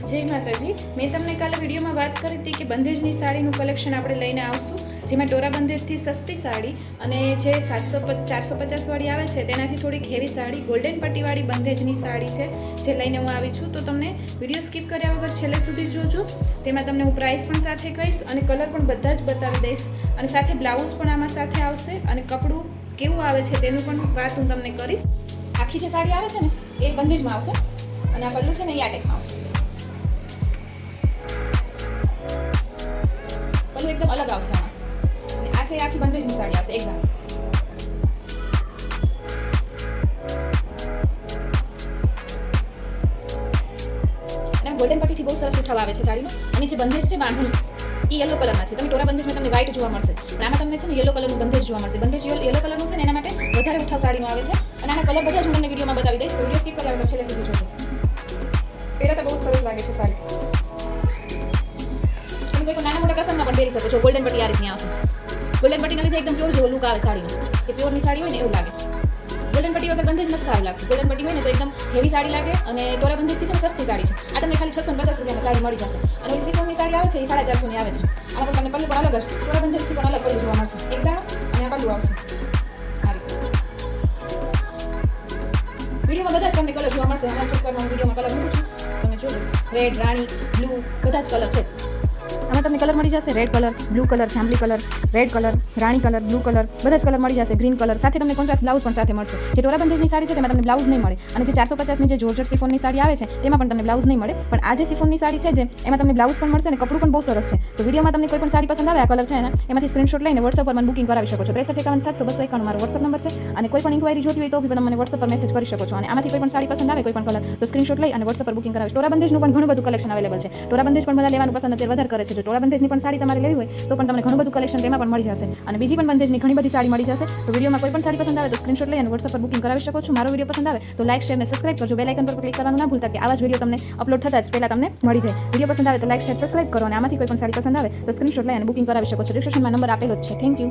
જય માતાજી. મેં તમને કાલે વિડીયોમાં વાત કરી હતી કે બંધેજની સાડીનું કલેક્શન આપણે લઈને આવશું, જેમાં ટોરા બંધેજથી સસ્તી સાડી અને જે 450 વાળી આવે છે તેનાથી થોડીક હેવી સાડી, ગોલ્ડન પટ્ટીવાળી બંધેજની સાડી છે જે લઈને હું આવી છું. તો તમને વિડીયો સ્કીપ કર્યા વગર છેલ્લે સુધી જોજો. તેમાં તમને હું પ્રાઇસ પણ સાથે કહીશ અને કલર પણ બધા જ બતાવી દઈશ અને સાથે બ્લાઉઝ પણ આમાં સાથે આવશે અને કપડું કેવું આવે છે તેનું પણ વાત હું તમને કરીશ. આખી જે સાડી આવે છે ને એ બંધેજમાં આવશે અને આ પલ્લું છે ને એ આ ટાઈપમાં આવશે. પલ્લું એકદમ અલગ આવશે આમાં અને આ છે આખી બંધેજની સાડી આવશે એકદમ. અને ગોલ્ડન પટ્ટીથી બહુ સરસ ઉઠાવ આવે છે સાડીનો. અને જે બંધેજ છે બાંધણી એ યલો કલરમાં છે. તમે ટોરા બંધેજમાં તમને વ્હાઈટ જોવા મળશે પણ આમાં તમને છે ને યલો કલરનું બંધેજ જોવા મળશે. બંધેજ યલો કલરનું છે ને એના માટે વધારે ઉઠાવ સાડીનો આવે છે અને આના કલર બધા જ હું તમને વિડીયોમાં બતાવી દઈશ. વિડીયો સ્કીપ કર્યા વગર છેલ્લે સુધી જોજો. પહેલા તો બહુ સરસ લાગે છે સાડી. તમે કોઈ પણ નાના મોટા પ્રસંગમાં પણ પહેરી શકો છો. ગોલ્ડન પટ્ટી આ રીતની આવશે. ગોલ્ડન પટ્ટીના લીધે એકદમ પ્યોર જેવો લુક આવે સાડીનો, કે પ્યોરની સાડી હોય ને એવું લાગે. ગોલ્ડન પટ્ટી વગર બંધેજ નથી સારું લાગતું. ગોલ્ડન પટ્ટી હોય ને તો એકદમ હેવી સાડી લાગે અને ટોરા બંધેજથી છે ને સસ્તી સાડી છે. આ તમને ખાલી 650 રૂપિયામાં સાડી મળી જશે અને એ સિફોનની સાડી આવે છે એ 450ની આવે છે. આમાં પણ તમને પલ્લું પણ અલગ જ, ટોરા બંધેજથી પણ અલગ પલ્લું જોવા મળશે. એક દાણો અને આ પલ્લું આવશે આ રીતે. વિડીયોમાં બધા જ તમને કલર જોવા મળશે. હમણાં ચોક્કરમાં હું વિડીયોમાં કલર મૂકું છું, તમે જોજો. રેડ, રાણી, બ્લુ બધા જ કલર છે. આમાં તમને કલર મળી જશે રેડ કલર, બ્લુ કલર, જાંબલી કલર, રેડ કલર, રાણી કલર, બ્લુ કલર બધા જ કલર મળી જશે. ગ્રીન કલર સાથે તમને કોન્ટ્રાસ્ટ બ્લાઉઝ પણ સાથે મળશે. જે ટોરા બંધેજની સાડી છે તેમાં તમને બ્લાઉઝ નહીં મળે અને જે 450ની જે જોર્જેટ સિફોનની સાડી આવે છે તેમાં પણ તમને બ્લાઉઝ નહીં મળે. પણ આ જે સિફોનની સાડી છે જે એમાં તમને બ્લાઉઝ પણ મળશે અને કપડું પણ બહુ સરસ છે. તો વિડીયોમાં તમને કોઈ પણ સાડી પસંદ આવે, આ કલર છે એના, એમાંથી સ્ક્રીનશોટ લઈને WhatsApp પર મને બુકિંગ કરાવી શકો છો. 6351 મારો WhatsApp નંબર છે અને કોઈ પણ ઇન્ક્વાયરી જોતી હોય તો બી તમે મને WhatsApp પર મેસેજ કરી શકો છો. અને આમાંથી કોઈ પણ સાડી પસંદ આવે, કોઈ પણ કલર, તો સ્ક્રીનશોટ લઈ અને WhatsApp પર બુકિંગ કરાવી. ટોરા બંધેજનું પણ ઘણું બધું કલેક્શન અવેલેબલ છે. ટોરા બંધેજ પણ બધા લેવાનું પસંદ અત્યારે વધારે કરે છે. જો ટોરા બંધેજની પણ સાડી તમારે લેવી હોય તો પણ તમને ઘણું બધું કલેક્શન તેમાં પણ મળી જશે અને બીજી પણ બંધેજની ઘણી બધી સાડી મળી જશે. તો વિડીયોમાં કોઈ પણ સાડી પસંદ આવે તો સ્ક્રીનશોટ લઈ અને WhatsApp પર બુકિંગ કરાવી શકો છો. મારો વિડીયો પસંદ આવે તો લાઈક, શેર અને સબસ્ક્રાઇબ કરજો. બેલ આઇકન પર ક્લિક કરવાનું ના ભૂલતા કે આવા જ વિડીયો તમને અપલોડ થતા જ પહેલા તમને મળી જાય. વિડીયો પસંદ આવે તો લાઈક, શેર, સબસ્ક્રાઇબ કરો અને આમાંથી કોઈ પણ સાડી પસંદ આવે તો સ્ક્રીનશોટ લઈ અને બુકિંગ કરાવી શકો છો. ડિસ્ક્રિપ્શનમાં નંબર આપેલો જ છે. Thank you.